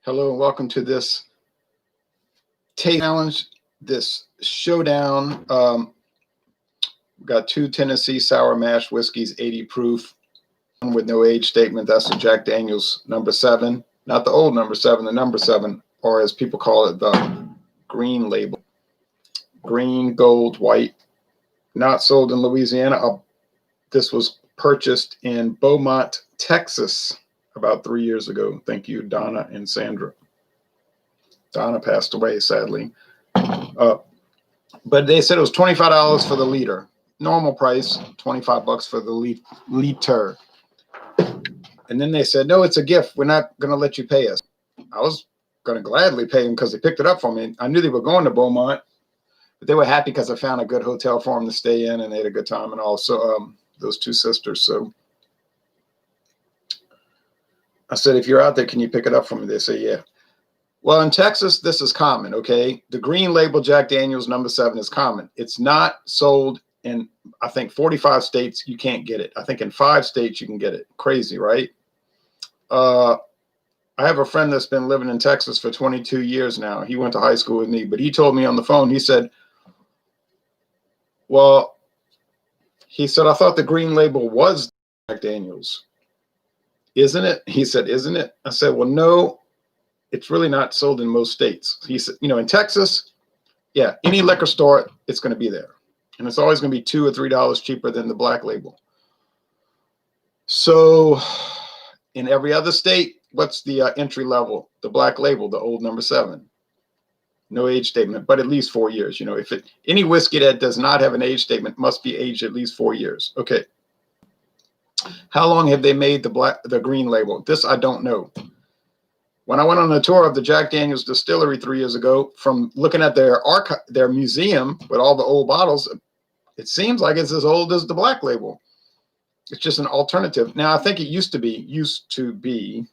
Hello and welcome to this taste challenge, this showdown. We've got two Tennessee sour mash whiskeys, 80 proof, with no age statement. That's the Jack Daniel's number 7, not the old number 7, the number 7, or as people call it, the green label. Green, gold, white, not sold in Louisiana. This was purchased in Beaumont, Texas, about 3 years ago. Thank you, Donna and Sandra. Donna passed away, sadly. But they said it was $25 for the liter. Normal price, $25 for the liter. And then they said, no, it's a gift. We're not going to let you pay us. I was going to gladly pay them because they picked it up for me. I knew they were going to Beaumont, but they were happy because I found a good hotel for them to stay in, and they had a good time. And also those two sisters. So I said, if you're out there, can you pick it up for me? They say, yeah. Well, in Texas, this is common, okay? The green label Jack Daniel's number 7 is common. It's not sold in, I think, 45 states. You can't get it. I think in 5 states you can get it. Crazy, right? I have a friend that's been living in Texas for 22 years now. He went to high school with me, but he told me on the phone, he said, well, he said, I thought the green label was Jack Daniel's. Isn't it? He said, isn't it? I said, well, no, it's really not sold in most states. He said, you know, in Texas, yeah, any liquor store, it's going to be there. And it's always going to be $2 or $3 cheaper than the black label. So in every other state, what's the entry level? The black label, the old number 7. No age statement, but at least 4 years. You know, if any whiskey that does not have an age statement must be aged at least 4 years. Okay. How long have they made the green label? This I don't know. When I went on a tour of the Jack Daniel's distillery 3 years ago, from looking at their museum with all the old bottles, it seems like it's as old as the black label. It's just an alternative. Now, I think it used to be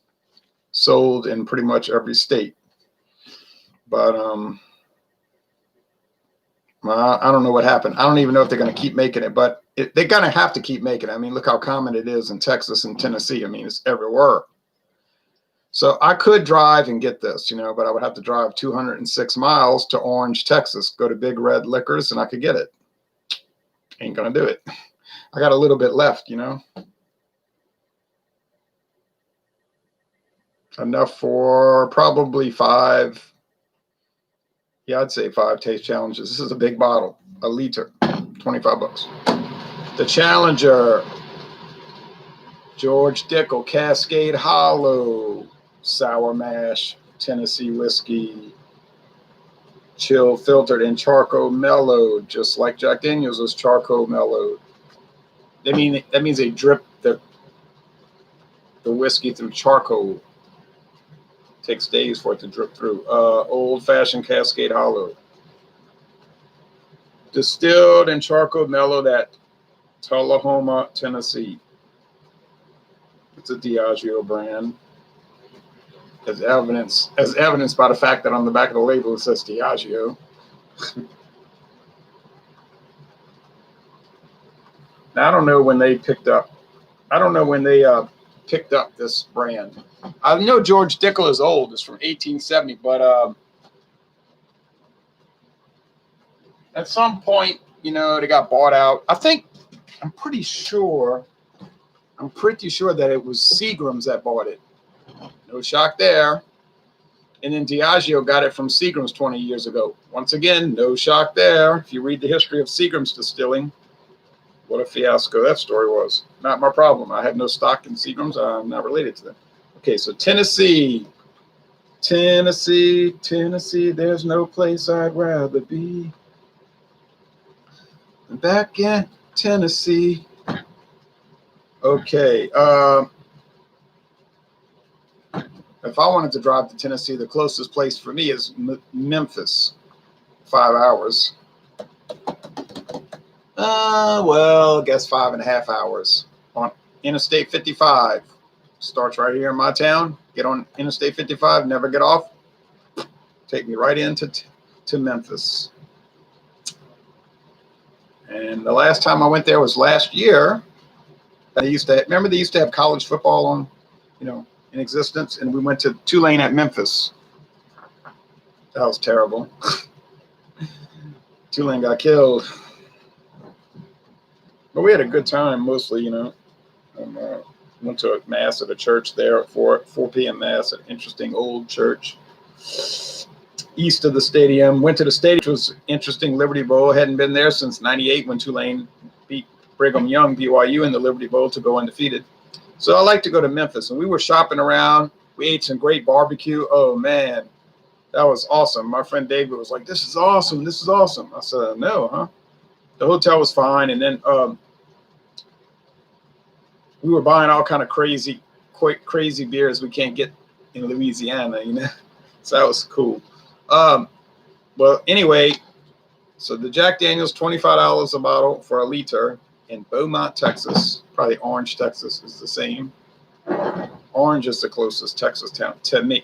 sold in pretty much every state. But I don't know what happened. I don't even know if they're going to keep making it, but they're going to have to keep making it. I mean, look how common it is in Texas and Tennessee. I mean, it's everywhere. So I could drive and get this, you know, but I would have to drive 206 miles to Orange, Texas, go to Big Red Liquors, and I could get it. Ain't going to do it. I got a little bit left, you know. Enough for probably 5. Yeah, I'd say 5 taste challenges. This is a big bottle, a liter, $25. The Challenger, George Dickel Cascade Hollow, sour mash, Tennessee whiskey, chill filtered and charcoal mellowed, just like Jack Daniel's was charcoal mellowed. That means they drip the whiskey through charcoal. Takes days for it to drip through. Old-fashioned Cascade Hollow. Distilled and charcoal mellowed at Tullahoma, Tennessee. It's a Diageo brand. As evidenced by the fact that on the back of the label it says Diageo. Now, I don't know when they picked up this brand. I know George Dickel is old. It's from 1870, but at some point, you know, they got bought out. I'm pretty sure that it was Seagram's that bought it. No shock there. And then Diageo got it from Seagram's 20 years ago. Once again, no shock there. If you read the history of Seagram's distilling, what a fiasco that story was. Not my problem. I have no stock in Seagram's. I'm not related to them. Okay, so Tennessee, there's no place I'd rather be than back in Tennessee. Okay, if I wanted to drive to Tennessee, the closest place for me is Memphis, 5 hours. Well, I guess 5.5 hours on Interstate 55. Starts right here in my town. Get on Interstate 55, never get off. Take me right into Memphis. And the last time I went there was last year. They used to have college football on, you know, in existence, and we went to Tulane at Memphis. That was terrible. Tulane got killed. But we had a good time, mostly, you know. Went to a mass at a church there at 4 p.m. mass, an interesting old church east of the stadium. Went to the stadium, which was interesting. Liberty Bowl. Hadn't been there since '98 when Tulane beat Brigham Young, BYU, in the Liberty Bowl to go undefeated. So I like to go to Memphis, and we were shopping around. We ate some great barbecue. Oh, man, that was awesome. My friend David was like, "This is awesome. This is awesome." I said, "No, huh?" The hotel was fine, and then we were buying all kind of crazy beers we can't get in Louisiana, you know. So that was cool. Well, anyway, so the Jack Daniel's, $25 a bottle for a liter in Beaumont, Texas. Probably Orange, Texas is the same. Orange is the closest Texas town to me.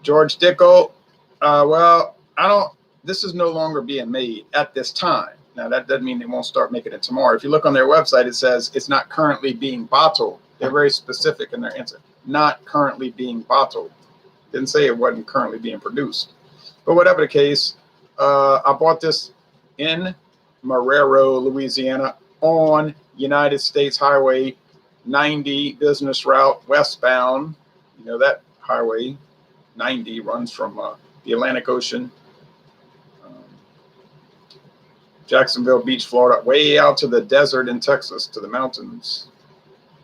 George Dickel. Well, this is no longer being made at this time. Now, that doesn't mean they won't start making it tomorrow. If you look on their website, it says it's not currently being bottled. They're very specific in their answer. Not currently being bottled. Didn't say it wasn't currently being produced. But whatever the case, I bought this in Marrero, Louisiana, on United States Highway 90 business route westbound. You know, that Highway 90 runs from the Atlantic Ocean, Jacksonville Beach, Florida, way out to the desert in Texas, to the mountains,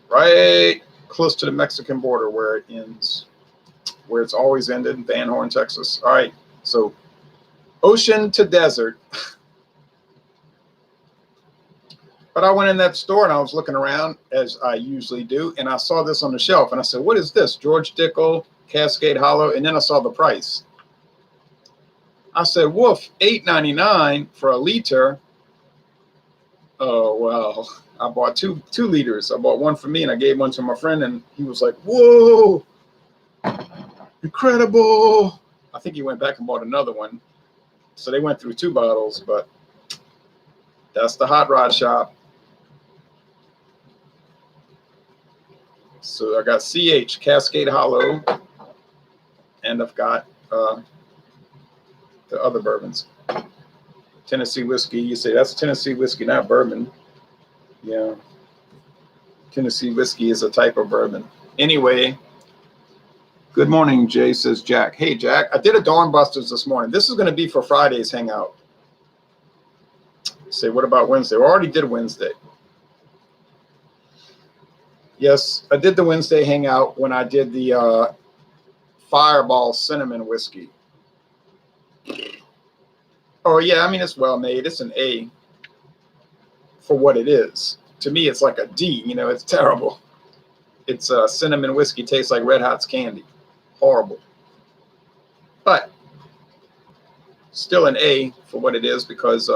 right close to the Mexican border where it ends, where it's always ended, in Van Horn, Texas. All right, so ocean to desert. But I went in that store and I was looking around, as I usually do, and I saw this on the shelf, and I said, "What is this? George Dickel Cascade Hollow?" And then I saw the price. I said, "Woof, $8.99 for a liter." Oh, well, I bought two liters. I bought one for me and I gave one to my friend, and he was like, "Whoa, incredible." I think he went back and bought another one. So they went through 2 bottles, but that's the Hot Rod Shop. So I got CH, Cascade Hollow, and I've got the other bourbons. Tennessee whiskey. You say that's Tennessee whiskey, not bourbon. Yeah. Tennessee whiskey is a type of bourbon. Anyway, good morning, Jay, says Jack. Hey, Jack, I did a Dawn Busters this morning. This is going to be for Friday's hangout. Say, what about Wednesday? We already did Wednesday. Yes, I did the Wednesday hangout when I did the Fireball cinnamon whiskey. Oh, yeah, I mean, it's well made. It's an A for what it is. To me, it's like a D. You know, it's terrible. It's cinnamon whiskey, tastes like Red Hot's candy. Horrible. But still an A for what it is, because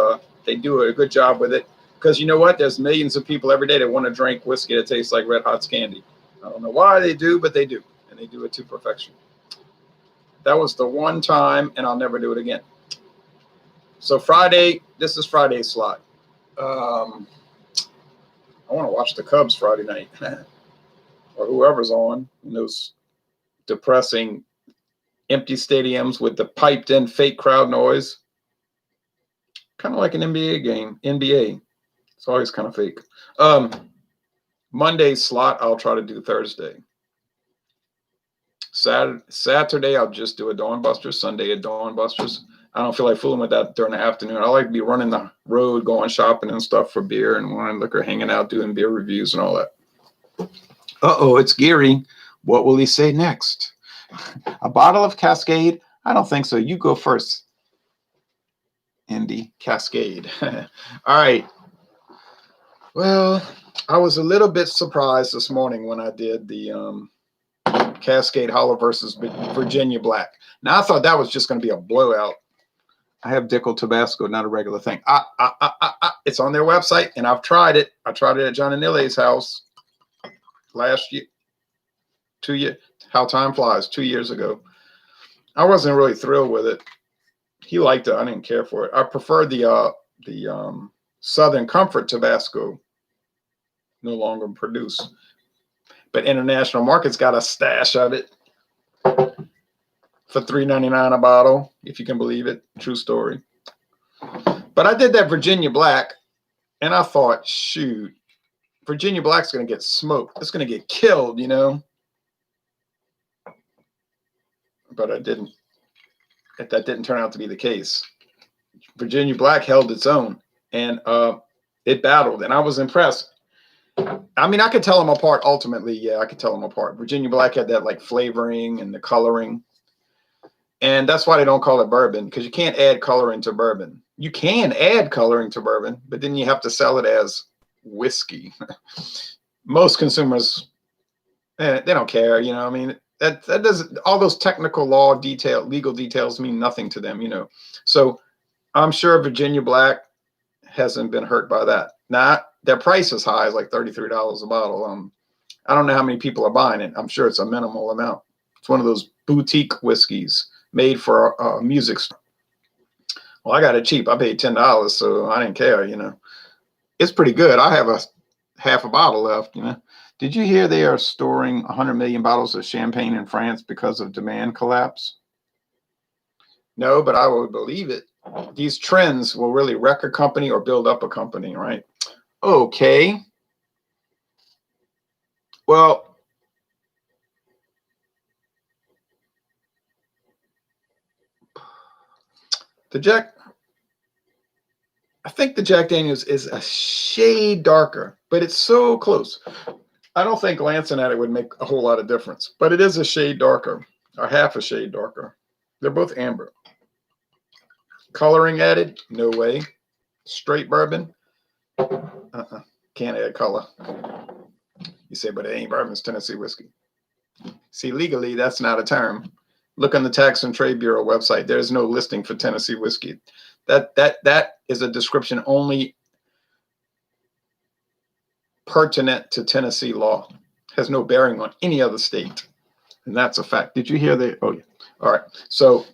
they do a good job with it. Because you know what? There's millions of people every day that want to drink whiskey that tastes like Red Hot's candy. I don't know why they do, but they do. And they do it to perfection. That was the one time, and I'll never do it again. So Friday, this is Friday's slot. I want to watch the Cubs Friday night. Or whoever's on in those depressing empty stadiums with the piped in fake crowd noise. Kind of like an NBA game. NBA. It's always kind of fake. Monday's slot, I'll try to do Thursday. Saturday, I'll just do a Dawn Busters. Sunday, a Dawn Busters. I don't feel like fooling with that during the afternoon. I like to be running the road, going shopping and stuff for beer and wine, liquor, hanging out, doing beer reviews and all that. Uh-oh, it's Geary. What will he say next? A bottle of Cascade? I don't think so. You go first. Indy Cascade. All right. Well, I was a little bit surprised this morning when I did the Cascade Hollow versus Virginia Black. Now, I thought that was just going to be a blowout. I have Dickel Tabasco, not a regular thing. It's on their website, and I've tried it. I tried it at John and Nille's house last year. 2 years. How time flies. 2 years ago. I wasn't really thrilled with it. He liked it. I didn't care for it. I prefer the Southern Comfort Tabasco. No longer produced. but international markets got a stash of it for $3.99 a bottle, if you can believe it. True story. But I did that Virginia Black, and I thought, shoot, Virginia Black's going to get smoked. It's going to get killed, you know. But I didn't. That didn't turn out to be the case. Virginia Black held its own, and it battled, and I was impressed. I mean, I could tell them apart ultimately. Yeah, I could tell them apart. Virginia Black had that like flavoring and the coloring. And that's why they don't call it bourbon, because you can't add coloring to bourbon. You can add coloring to bourbon, but then you have to sell it as whiskey. Most consumers, they don't care, you know. I mean, that doesn't, all those technical legal details mean nothing to them, you know. So I'm sure Virginia Black hasn't been hurt by that. Now, their price is high, it's like $33 a bottle. I don't know how many people are buying it. I'm sure it's a minimal amount. It's one of those boutique whiskeys made for music store. Well, I got it cheap. I paid $10, so I didn't care, you know. It's pretty good. I have half a bottle left, you know. Did you hear they are storing 100 million bottles of champagne in France because of demand collapse? No, but I would believe it. These trends will really wreck a company or build up a company, right? Okay. Well, I think the Jack Daniels is a shade darker, but it's so close. I don't think glancing at it would make a whole lot of difference, but it is a shade darker, or half a shade darker. They're both amber. Coloring added? No way. Straight bourbon? Can't add color. You say, but it ain't bourbon, it's Tennessee whiskey. See, legally, that's not a term. Look on the Tax and Trade Bureau website. There's no listing for Tennessee whiskey. That is a description only pertinent to Tennessee law. Has no bearing on any other state. And that's a fact. Did you hear that? Oh, yeah. All right. So,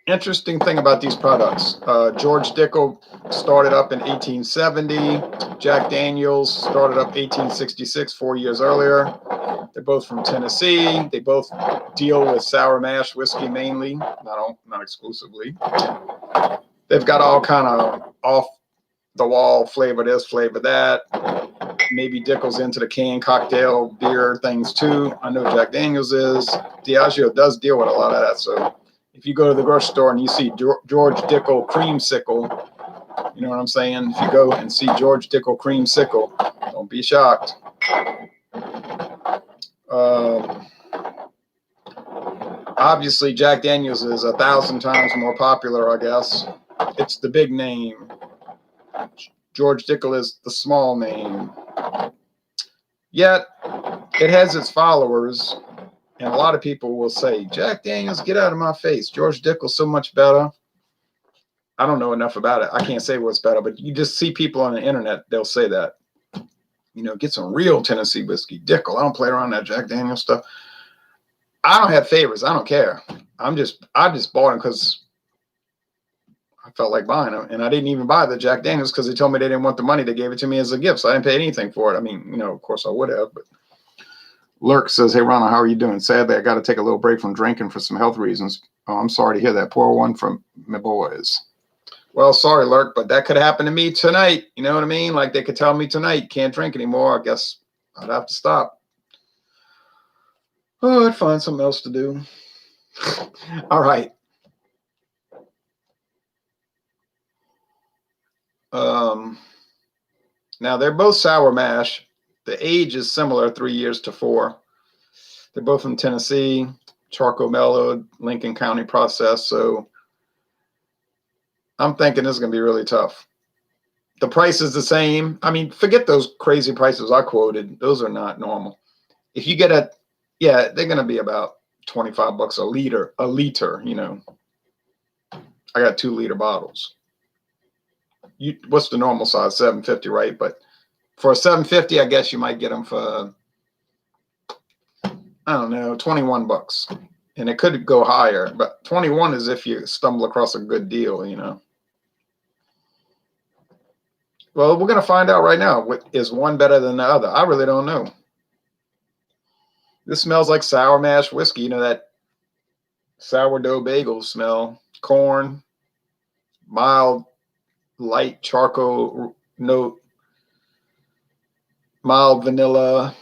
interesting thing about these products. George Dickel started up in 1870. Jack Daniels started up 1866, 4 years earlier. They're both from Tennessee. They both deal with sour mash whiskey mainly, not exclusively. They've got all kind of off-the-wall flavor this, flavor that. Maybe Dickel's into the canned cocktail beer things too. I know Jack Daniels is. Diageo does deal with a lot of that, so if you go to the grocery store and you see George Dickel Creamsicle, you know what I'm saying? If you go and see George Dickel Creamsicle, don't be shocked. Obviously, Jack Daniels is 1,000 times more popular, I guess. It's the big name. George Dickel is the small name. Yet, it has its followers. And a lot of people will say, Jack Daniels, get out of my face. George Dickel's so much better. I don't know enough about it. I can't say what's better, but you just see people on the internet, they'll say that. You know, get some real Tennessee whiskey. Dickel, I don't play around that Jack Daniels stuff. I don't have favorites. I don't care. I just bought them because I felt like buying them. And I didn't even buy the Jack Daniels because they told me they didn't want the money. They gave it to me as a gift. So I didn't pay anything for it. I mean, you know, of course I would have, but Lurk says, hey, Ronald, how are you doing? Sadly, I got to take a little break from drinking for some health reasons. Oh, I'm sorry to hear that. Poor one from my boys. Well, sorry, Lurk, but that could happen to me tonight. You know what I mean? Like they could tell me tonight, can't drink anymore. I guess I'd have to stop. Oh, I'd find something else to do. All right. Now, they're both sour mash. The age is similar, 3 years to 4. They're both from Tennessee, charcoal mellowed, Lincoln County process. So I'm thinking this is going to be really tough. The price is the same. I mean, forget those crazy prices I quoted. Those are not normal. If you get yeah, they're going to be about $25 a liter, you know. I got 2-liter bottles. What's the normal size? 750, right? But for a 750, I guess you might get them for, I don't know, $21. And it could go higher, but 21 is if you stumble across a good deal, you know. Well, we're going to find out right now. Is one better than the other? I really don't know. This smells like sour mash whiskey. You know, that sourdough bagel smell. Corn, mild, light charcoal note, mild vanilla,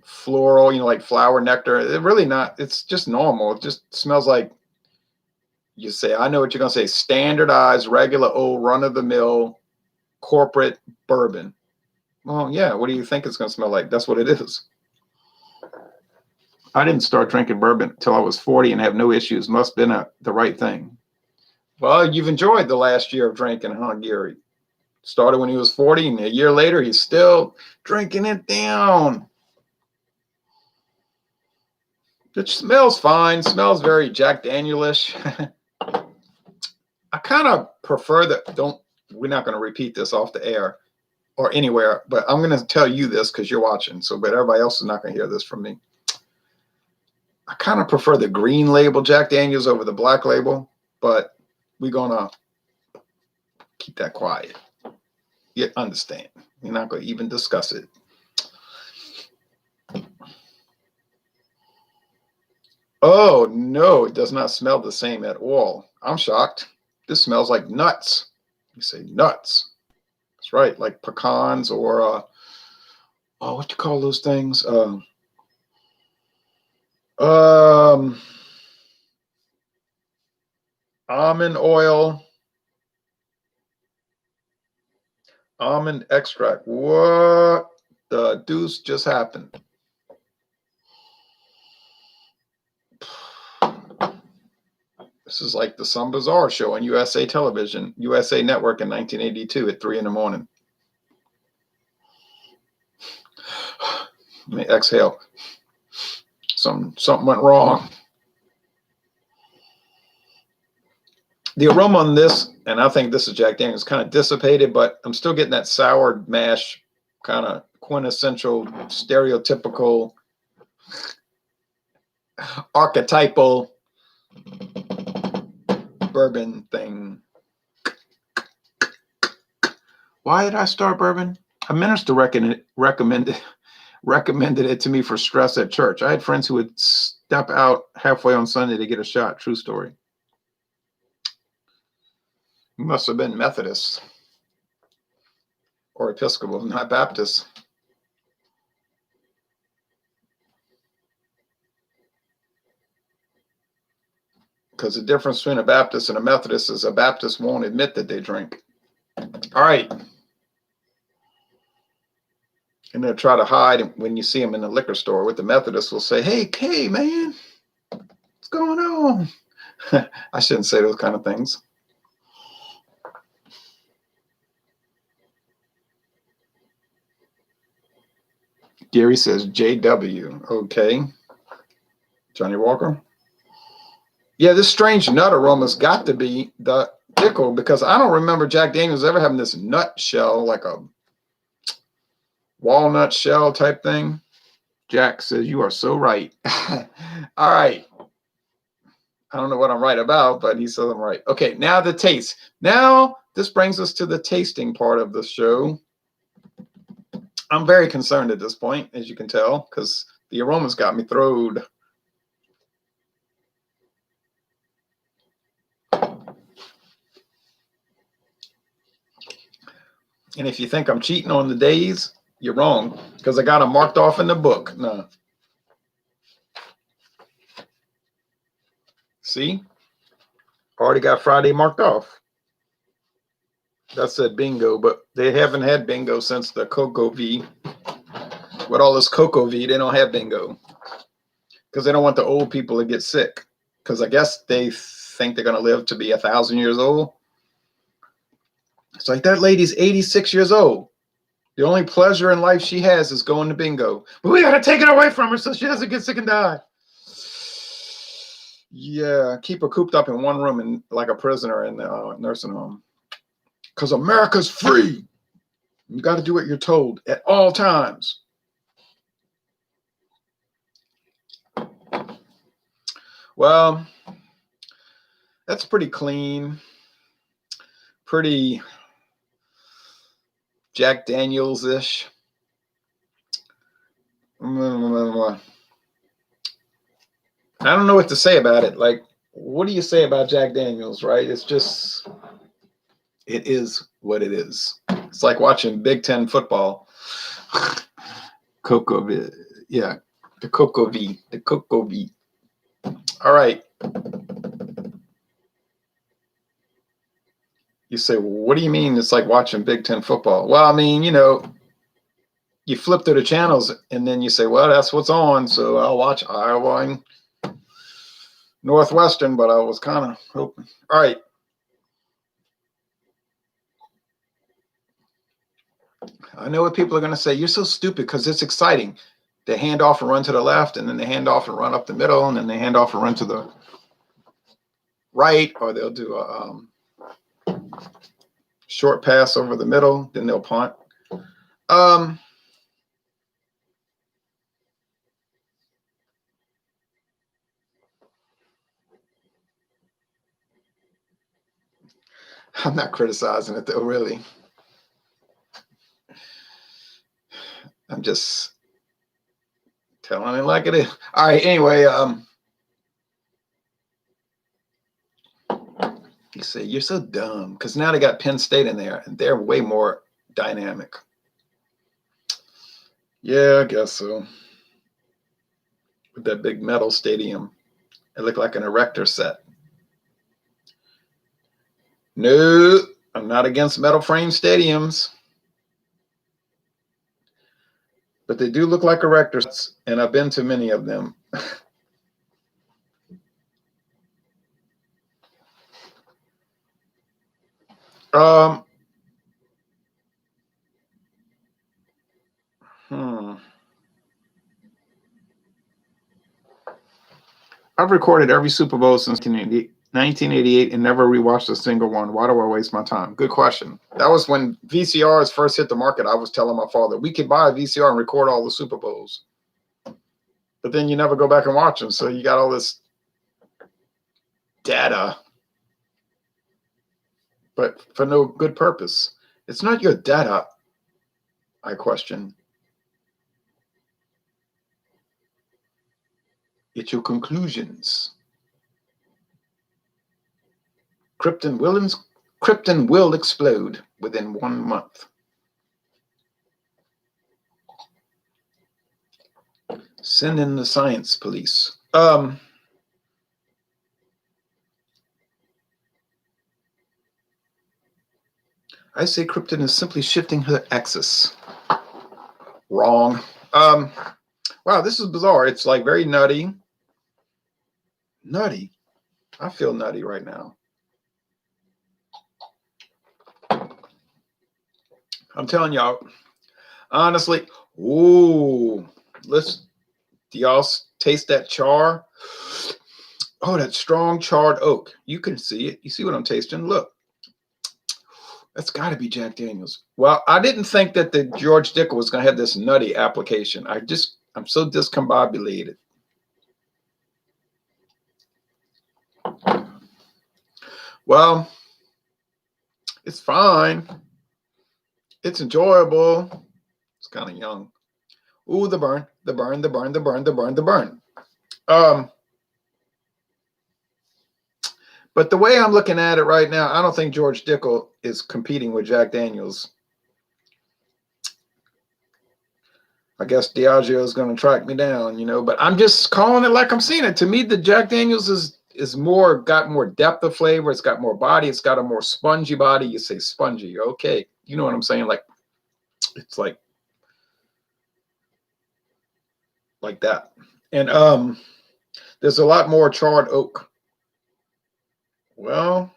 floral, you know, like flower nectar. It really not, it's just normal. It just smells like, you say, I know what you're going to say, standardized, regular old run-of-the-mill corporate bourbon. Well, yeah, what do you think it's going to smell like? That's what it is. I didn't start drinking bourbon until I was 40 and have no issues. Must have been the right thing. Well, you've enjoyed the last year of drinking, huh, Gary? Started when he was 40, and a year later, he's still drinking it down. It smells fine. Smells very Jack Daniel-ish. I kind of prefer that. We're not going to repeat this off the air or anywhere, but I'm going to tell you this because you're watching. But everybody else is not going to hear this from me. I kind of prefer the green label Jack Daniels over the black label, but we're going to keep that quiet. You understand. We're not going to even discuss it. Oh, no, it does not smell the same at all. I'm shocked. This smells like nuts. You say nuts. That's right, like pecans or, what you call those things? Almond oil, almond extract. What the deuce just happened? This is like the Some Bizarre show on USA Television, USA Network in 1982 at 3 in the morning. Let me exhale. Something went wrong. The aroma on this, and I think this is Jack Daniels, kind of dissipated, but I'm still getting that sour mash, kind of quintessential, stereotypical, archetypal bourbon thing. Why did I start bourbon? A minister recommended it to me for stress at church. I had friends who would step out halfway on Sunday to get a shot. True story. You must have been Methodist or Episcopal, not Baptist. Because the difference between a Baptist and a Methodist is a Baptist won't admit that they drink. All right. And they'll try to hide when you see them in the liquor store. With the Methodists will say, hey, man, what's going on? I shouldn't say those kind of things. Gary says JW. Okay. Johnny Walker. Yeah, this strange nut aroma's got to be the Dickel, because I don't remember Jack Daniels ever having this nut shell, like a walnut shell type thing. Jack says, you are so right. All right. I don't know what I'm right about, but he says I'm right. Okay, now the taste. Now this brings us to the tasting part of the show. I'm very concerned at this point, as you can tell, because the aroma's got me throwed. And if you think I'm cheating on the days, you're wrong, because I got them marked off in the book. No. See? Already got Friday marked off. That said bingo, but they haven't had bingo since the Cocoa V. With all this Cocoa V, they don't have bingo. Because they don't want the old people to get sick. Because I guess they think they're going to live to be 1,000 years old. It's like, that lady's 86 years old. The only pleasure in life she has is going to bingo. But we got to take it away from her so she doesn't get sick and die. Yeah, keep her cooped up in one room and like a prisoner in the nursing home. Because America's free. You got to do what you're told at all times. Well, that's pretty clean. Pretty Jack Daniels-ish. I don't know what to say about it. Like, what do you say about Jack Daniels, right? It's just, it is what it is. It's like watching Big Ten football. Cocoa V. Yeah, the Cocoa V. The Cocoa V. All right. You say, well, what do you mean it's like watching Big Ten football? Well, I mean, you know, you flip through the channels and then you say, well, that's what's on. So I'll watch Iowa and Northwestern, but I was kind of hoping. All right. I know what people are going to say. You're so stupid because it's exciting. They hand off and run to the left, and then they hand off and run up the middle, and then they hand off and run to the right, or they'll do a short pass over the middle, then they'll punt. I'm not criticizing it though, really. I'm just telling it like it is. All right, anyway, you say you're so dumb because now they got Penn State in there and they're way more dynamic. Yeah, I guess so. With that big metal stadium, it looked like an erector set. No, I'm not against metal frame stadiums, but they do look like erectors, and I've been to many of them. I've recorded every Super Bowl since 1988 and never rewatched a single one. Why do I waste my time? Good question. That was when VCRs first hit the market. I was telling my father, we could buy a VCR and record all the Super Bowls. But then you never go back and watch them. So you got all this data, but for no good purpose. It's not your data, I question. It's your conclusions. Krypton will explode within 1 month. Send in the science police. I say Krypton is simply shifting her axis. Wrong. Wow, this is bizarre. It's like very nutty. Nutty. I feel nutty right now. I'm telling y'all, honestly. Ooh, do y'all taste that char? Oh, that strong charred oak. You can see it. You see what I'm tasting? Look. That's got to be Jack Daniels. Well, I didn't think that the George Dickel was going to have this nutty application. I'm so discombobulated. Well, it's fine. It's enjoyable. It's kind of young. Ooh, the burn, the burn, the burn, the burn, the burn, the burn. But the way I'm looking at it right now, I don't think George Dickel is competing with Jack Daniels. I guess Diageo is going to track me down, you know, but I'm just calling it like I'm seeing it. To me, the Jack Daniels is got more depth of flavor. It's got more body. It's got a more spongy body. You say spongy. Okay. You know what I'm saying? Like, it's like that. And there's a lot more charred oak. Well,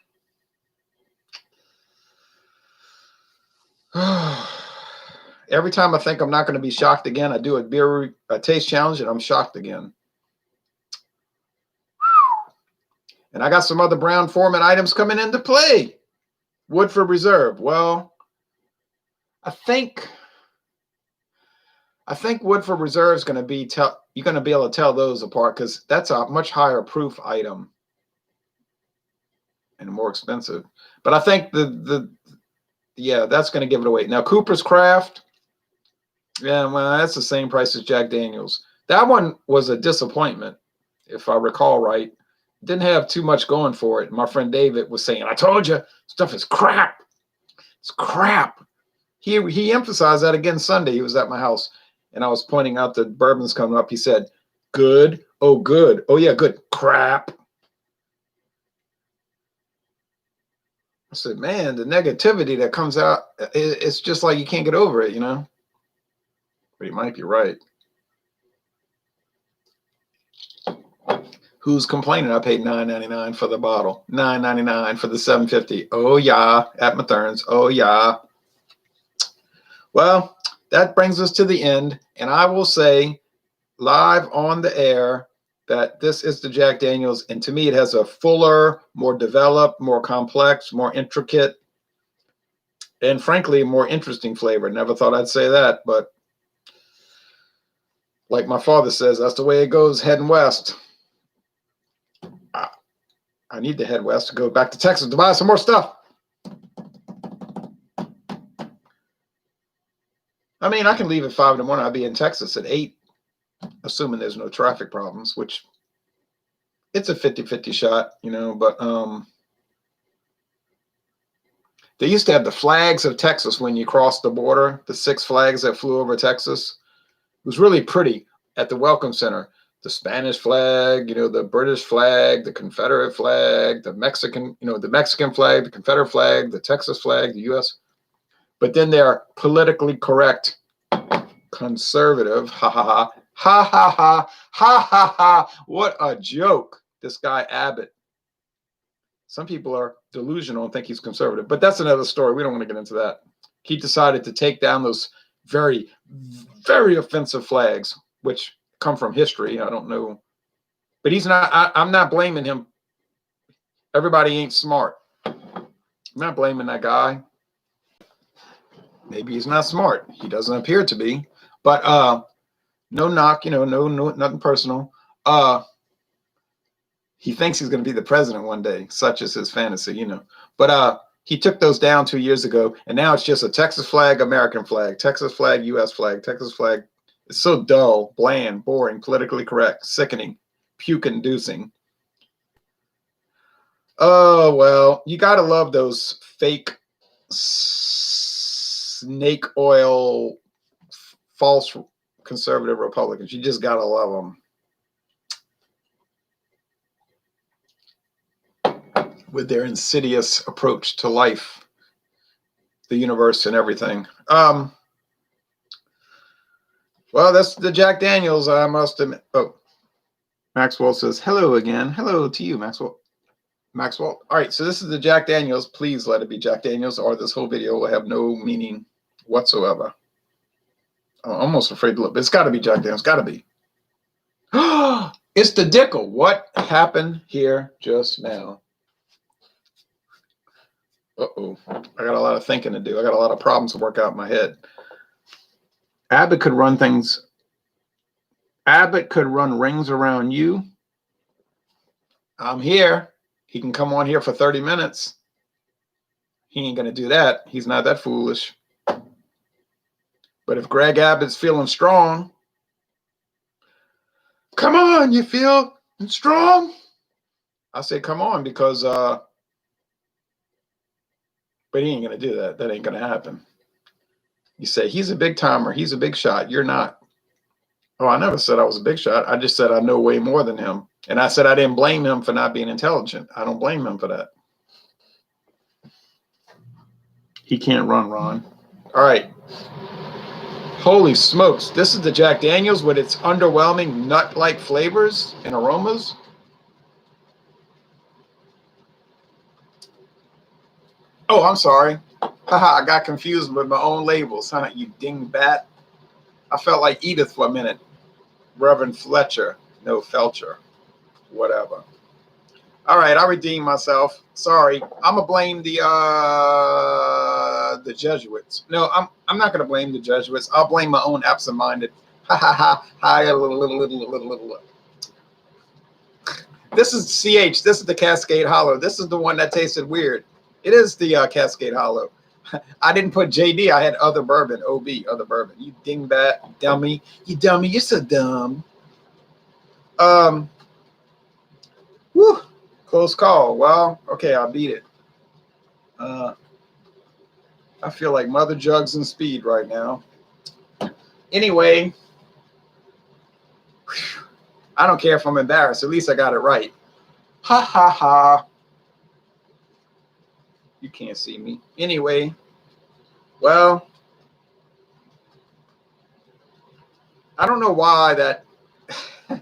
every time I think I'm not going to be shocked again, I do a taste challenge and I'm shocked again. And I got some other Brown-Forman items coming into play. Woodford Reserve. Well, I think Woodford Reserve is going to be you're going to be able to tell those apart because that's a much higher proof item and more expensive. But I think the Yeah, that's going to give it away. Now, Cooper's Craft. Yeah, well, that's the same price as Jack Daniels. That one was a disappointment, if I recall right. Didn't have too much going for it. My friend David was saying, I told you, stuff is crap. It's crap. He emphasized that again Sunday. He was at my house, and I was pointing out the bourbons coming up. He said, good. Oh, good. Oh, yeah, good. Crap. I said, man, the negativity that comes out, it's just like you can't get over it, you know? But he might be right. Who's complaining? I paid $9.99 for the bottle, $9.99 for the $7.50. Oh, yeah, at Mathern's. Oh, yeah. Well, that brings us to the end, and I will say live on the air that this is the Jack Daniels, and to me it has a fuller, more developed, more complex, more intricate, and frankly, more interesting flavor. Never thought I'd say that, but like my father says, that's the way it goes, heading west. I need to head west to go back to Texas to buy some more stuff. I mean, I can leave at 5 in the morning. I'll be in Texas at 8, assuming there's no traffic problems, which it's a 50-50 shot, you know, but they used to have the flags of Texas when you crossed the border, the 6 flags that flew over Texas. It was really pretty at the Welcome Center. The Spanish flag, you know, the British flag, the Confederate flag, the Mexican, you know, the Mexican flag, the Confederate flag, the Texas flag, the U.S. But then they're politically correct, conservative, ha ha ha, ha ha ha, ha ha ha. What a joke. This guy Abbott. Some people are delusional and think he's conservative, but that's another story. We don't want to get into that. He decided to take down those very, very offensive flags, which come from history. I don't know, but he's not. I'm not blaming him. Everybody ain't smart. I'm not blaming that guy. Maybe he's not smart. He doesn't appear to be. But no knock, you know, no, nothing personal. He thinks he's going to be the president one day. Such is his fantasy, you know. But he took those down 2 years ago, and now it's just a Texas flag, American flag, Texas flag, U.S. flag, Texas flag. It's so dull, bland, boring, politically correct, sickening, puke-inducing. Oh, well, you got to love those fake snake oil, false conservative Republicans. You just got to love them with their insidious approach to life, the universe, and everything. Well, that's the Jack Daniels, I must admit. Oh, Maxwell says, hello again. Hello to you, Maxwell. Maxwell. All right, so this is the Jack Daniels. Please let it be Jack Daniels, or this whole video will have no meaning whatsoever. I'm almost afraid to look, but it's got to be Jack Daniels. Got to be. It's the Dickel. What happened here just now? Uh-oh. I got a lot of thinking to do. I got a lot of problems to work out in my head. Abbott could run things. Abbott could run rings around you. I'm here. He can come on here for 30 minutes. He ain't going to do that. He's not that foolish. But if Greg Abbott's feeling strong, come on, you feel strong? I say come on because, but he ain't going to do that. That ain't going to happen. You say, he's a big timer. He's a big shot. You're not. Oh, I never said I was a big shot. I just said I know way more than him. And I said I didn't blame him for not being intelligent. I don't blame him for that. He can't run, Ron. All right. Holy smokes. This is the Jack Daniels with its underwhelming nut-like flavors and aromas. Oh, I'm sorry. Haha, I got confused with my own labels, huh? You dingbat. I felt like Edith for a minute. Reverend Fletcher. No, Felcher. Whatever. All right, I redeemed myself. Sorry. I'm going to blame the Jesuits. No, I'm not going to blame the Jesuits. I'll blame my own absent-minded. Ha ha ha. Hi, little. This is CH. This is the Cascade Hollow. This is the one that tasted weird. It is the Cascade Hollow. I didn't put JD. I had other bourbon, OB, other bourbon. You dingbat, dummy. You dummy. You're so dumb. Whew, close call. Well, okay, I beat it. I feel like Mother Jugs and Speed right now. Anyway, I don't care if I'm embarrassed. At least I got it right. Ha ha ha. You can't see me. Anyway, well, I don't know why that. I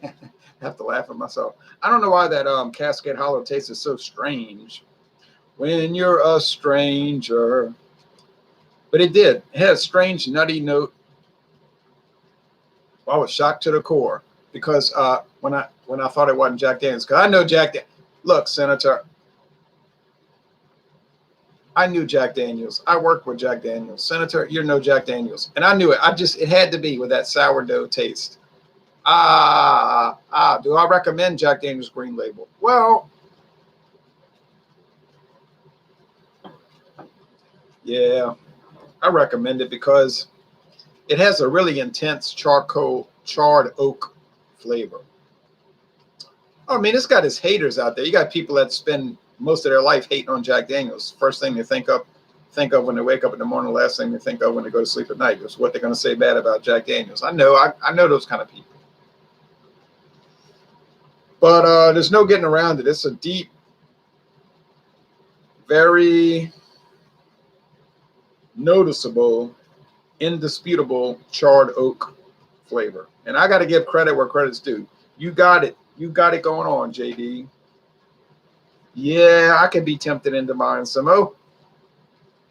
have to laugh at myself. I don't know why that Cascade Hollow tastes so strange. When you're a stranger. But it did. It had a strange nutty note. I was shocked to the core because when I thought it wasn't Jack Daniels, because I know Jack Daniels. Look, Senator, I knew Jack Daniels. I worked with Jack Daniels. Senator, you're no Jack Daniels. And I knew it. It had to be with that sourdough taste. Do I recommend Jack Daniels Green Label? Well, yeah, I recommend it because it has a really intense charred oak flavor. I mean, it's got its haters out there. You got people that spend most of their life hating on Jack Daniels. First thing they think of when they wake up in the morning, last thing they think of when they go to sleep at night is what they're going to say bad about Jack Daniels. I know those kind of people. But there's no getting around it. It's a deep, very noticeable, indisputable charred oak flavor. And I got to give credit where credit's due. You got it. You got it going on, JD. Yeah, I could be tempted into buying some more.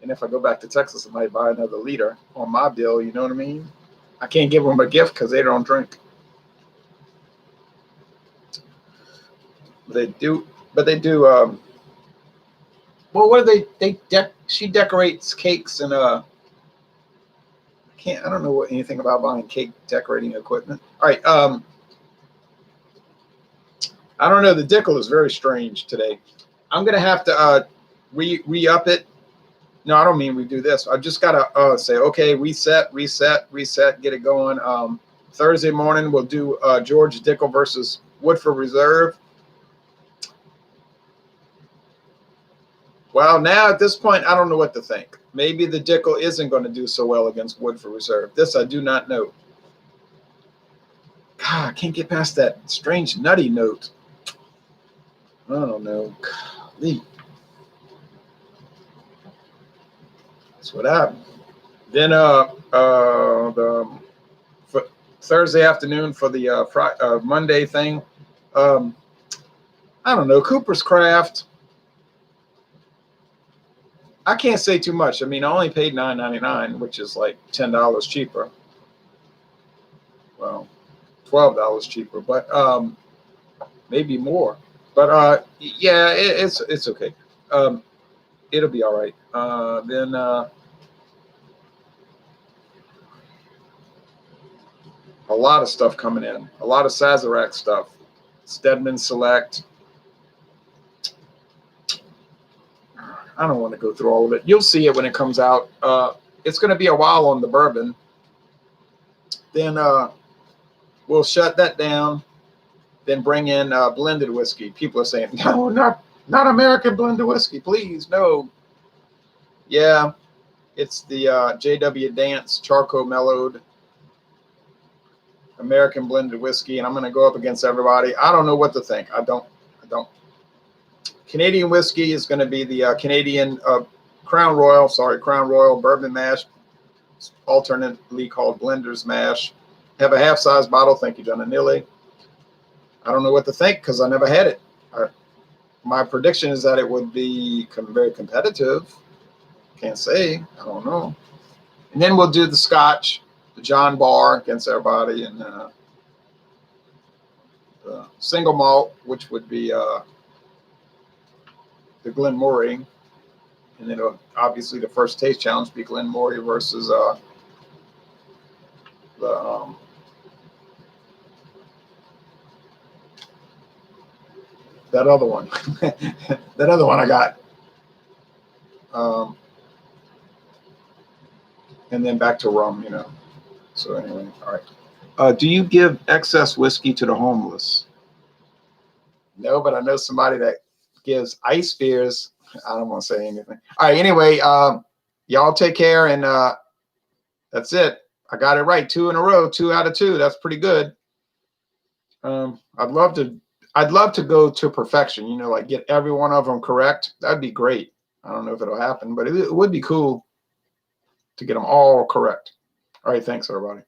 And if I go back to Texas, I might buy another liter on my bill. You know what I mean? I can't give them a gift because they don't drink. They do. Well, what do she decorates cakes and I don't know anything about buying cake decorating equipment. All right. I don't know. The Dickel is very strange today. I'm gonna have to re-up it. No, I don't mean we do this. I just gotta say, okay, reset, get it going. Thursday morning we'll do George Dickel versus Woodford Reserve. Well, now at this point, I don't know what to think. Maybe the Dickel isn't going to do so well against Woodford Reserve. This I do not know. God, I can't get past that strange nutty note. I don't know. Golly. That's what happened. Then the Thursday afternoon for the Monday thing. I don't know. Cooper's Craft. I can't say too much. I mean, I only paid $9.99, which is like $10 cheaper. Well, $12 cheaper, but maybe more. But yeah, it's okay. It'll be all right. Then a lot of stuff coming in. A lot of Sazerac stuff. Stedman Select. I don't want to go through all of it. You'll see it when it comes out. It's going to be a while on the bourbon. Then we'll shut that down. Then bring in blended whiskey. People are saying, no, not American blended whiskey, please, no. Yeah, it's the JW Dance Charcoal Mellowed American blended whiskey, and I'm going to go up against everybody. I don't know what to think. I don't. Canadian whiskey is going to be the Canadian Crown Royal bourbon mash, alternately called Blender's Mash. Have a half-size bottle. Thank you, John Anilli. I don't know what to think because I never had it. My prediction is that it would be very competitive. Can't say. I don't know. And then we'll do the Scotch, the John Bar against everybody, and the single malt, which would be the Glenmorangie. And then obviously the first taste challenge be Glenmorangie versus that other one. That other one I got. and then back to rum, you know. So anyway, all right. Do you give excess whiskey to the homeless? No, but I know somebody that gives ice beers. I don't want to say anything. All right. Anyway, y'all take care, and that's it. I got it right. 2 in a row, 2 out of 2. That's pretty good. I'd love to go to perfection. You know, like get every one of them correct. That'd be great. I don't know if it'll happen, but it would be cool to get them all correct. All right. Thanks, everybody.